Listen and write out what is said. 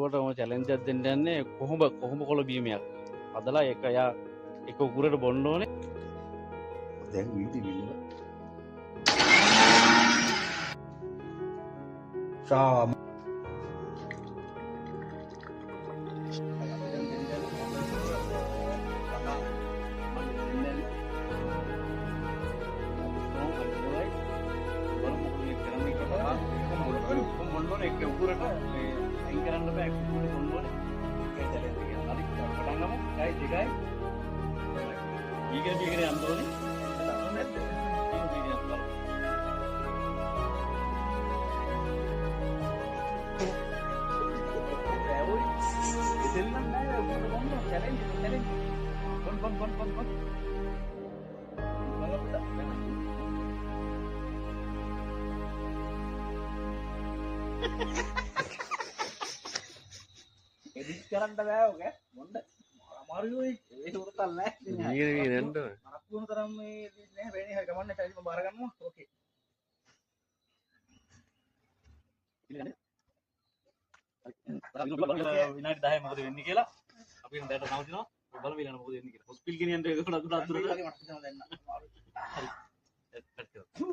ඒකටම චැලෙන්ජ් එකක් දෙන්න යන්නේ කොහොඹ කොළ බීමයක්. අදලා එක යා එක උකුරට බොන්න ඕනේ. දැන් වීදි විල්ල. ශාම එක උකුරට අයින් කරන්න බෑ උකුරට බොන්න ඕනේ. ඒක චැලෙන්ජ් එක. හරි පටන් ගමු. 1 2 ඊගෙන යන්න ඕනේ. නැත්ද? ඊගෙන යන්න බලමු. ඉතින් නම් නෑ උකුරට බොන්න චැලෙන්ජ්. බොන්. එඩිට් කරන්න බෑ ඔක මොන්න අමාරුයි ඒක උරතල් නෑ ඊගෙන යන්න ඕනේ. මරක් වුණ තරම් මේ නෑ වෙන්නේ හරි ගමන්නේ ටයිල් මම බාර ගන්නවා ඕකේ විනාඩි 10 මොකද වෙන්නේ කියලා අපි දැන් නවතිනවා බලමු ඊළඟ මොකද වෙන්නේ කියලා හොස්පිටල් ගෙනියන්න ඒක උඩ අතුරට මට හිතනවා දැන් අමාරුයි හරි